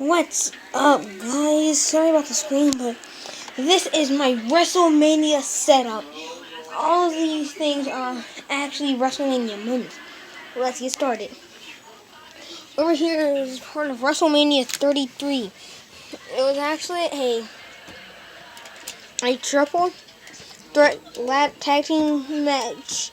What's up, guys? Sorry about the screen, but this is my Wrestlemania setup. All of these things are actually Wrestlemania moments. Let's get started. Over here is part of Wrestlemania 33. It was actually a triple threat tag team match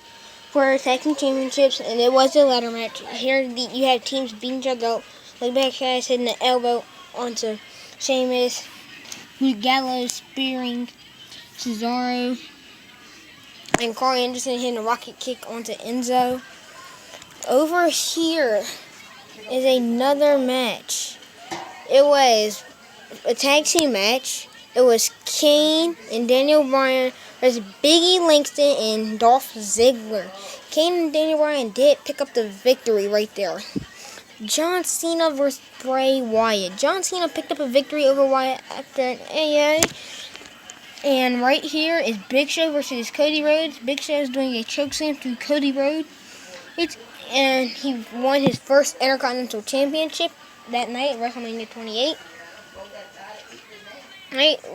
for tag team championships, and it was a ladder match. Here you have teams beating each other out. Like back guys hitting the elbow onto Sheamus, Gallows spearing Cesaro, and Carl Anderson hitting a rocket kick onto Enzo. Over here is another match. It was a tag team match. It was Kane and Daniel Bryan versus Biggie Langston and Dolph Ziggler. Kane and Daniel Bryan did pick up the victory right there. John Cena versus Bray Wyatt. John Cena picked up a victory over Wyatt after an AA. And right here is Big Show versus Cody Rhodes. Big Show is doing a chokeslam through Cody Rhodes. And he won his first Intercontinental Championship that night at WrestleMania 28.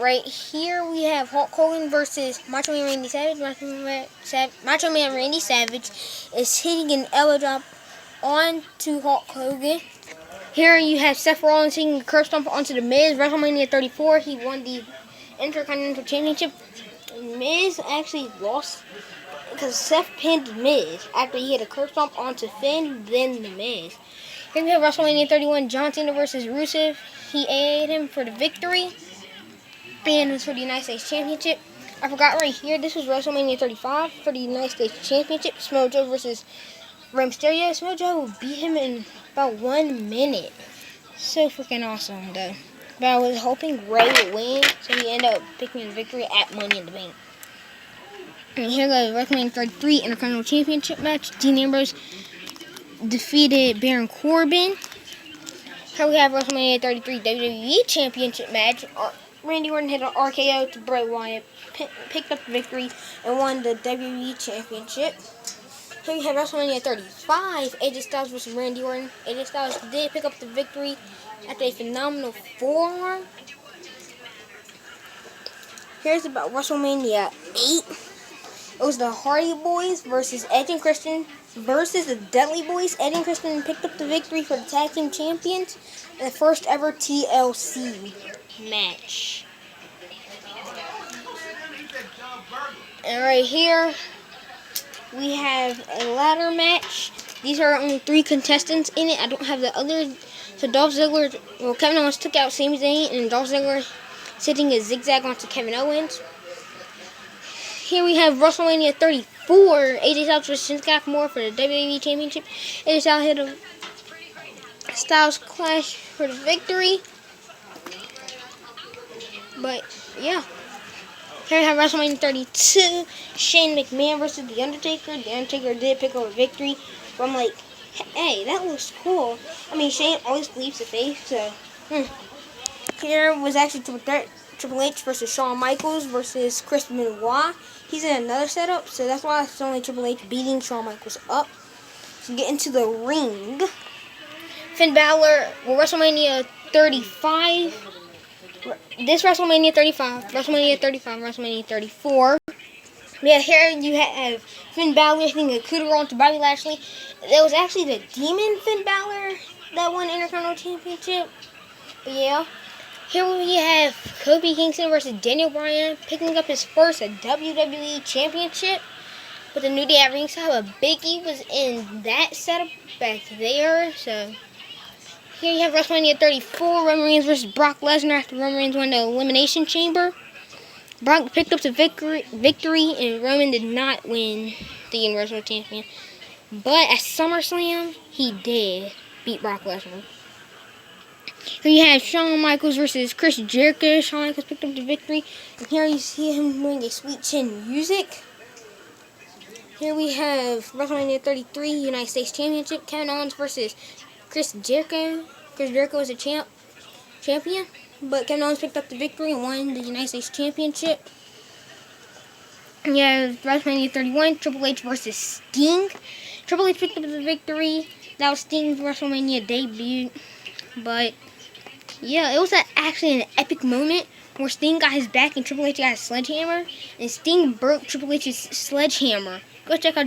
Right here we have Hulk Hogan versus Macho Man Randy Savage. Macho Man Randy Savage is hitting an elbow drop onto Hulk Hogan. Here you have Seth Rollins hitting a curb stomp onto The Miz. WrestleMania 34, he won the Intercontinental Championship. Miz actually lost because Seth pinned Miz after he hit a curb stomp onto Finn, then The Miz. Here we have WrestleMania 31, John Cena versus Rusev. He AA'd him for the victory, and it was for the United States Championship. I forgot right here, this was WrestleMania 35 for the United States Championship. Samoa Joe versus Rey Mysterio. Samoa Joe beat him in about 1 minute. So freaking awesome, though. But I was hoping Rey would win, so he ended up picking the victory at Money in the Bank. And here goes WrestleMania 33 Intercontinental Championship match. Dean Ambrose defeated Baron Corbin. Here we have WrestleMania 33 WWE Championship match. Randy Orton hit an RKO to Bray Wyatt, picked up the victory, and won the WWE Championship. Here we have WrestleMania 35, AJ Styles versus Randy Orton. AJ Styles did pick up the victory after a phenomenal forearm. Here's about WrestleMania 8. It was the Hardy Boys versus Edge and Christian versus the Dudley Boys. Edge and Christian picked up the victory for the Tag Team Champions in the first ever TLC match. And right here we have a ladder match. These are only 3 contestants in it. I don't have the others. So Dolph Ziggler, Kevin Owens took out Sami Zayn, and Dolph Ziggler sitting a zigzag onto Kevin Owens. Here we have WrestleMania 34, AJ Styles versus Shinsuke Nakamura for the WWE Championship. AJ Styles hit a Styles Clash for the victory. But yeah. Here we have WrestleMania 32, Shane McMahon versus The Undertaker. The Undertaker did pick up a victory. But I'm like, hey, that looks cool. I mean, Shane always believes the face, so. Here was actually Triple H versus Shawn Michaels versus Chris Benoit. He's in another setup, so that's why it's only Triple H beating Shawn Michaels up. So get into the ring. Finn Balor, WrestleMania 35. This WrestleMania 35, WrestleMania 35, WrestleMania 34. Yeah, here you have Finn Balor hitting a coup de grace to Bobby Lashley. It was actually the Demon Finn Balor that won the Intercontinental Championship. But yeah. Here we have Kofi Kingston versus Daniel Bryan picking up his first WWE Championship with a New Day at ringside. But Big E was in that setup back there. So here you have WrestleMania 34, Roman Reigns versus Brock Lesnar after Roman Reigns won the Elimination Chamber. Brock picked up the victory, and Roman did not win the Universal Champion. But at SummerSlam, he did beat Brock Lesnar. Here you have Shawn Michaels versus Chris Jericho. Shawn Michaels picked up the victory. And here you see him doing a sweet chin music. Here we have WrestleMania 33, United States Championship. Kevin Owens versus Chris Jericho. Chris Jericho is a champion. But Kevin Owens picked up the victory and won the United States Championship. And you have WrestleMania 31, Triple H versus Sting. Triple H picked up the victory. That was Sting's WrestleMania debut. But Yeah, it was actually an epic moment where Sting got his back and Triple H got his sledgehammer, and Sting broke Triple H's sledgehammer. Go check out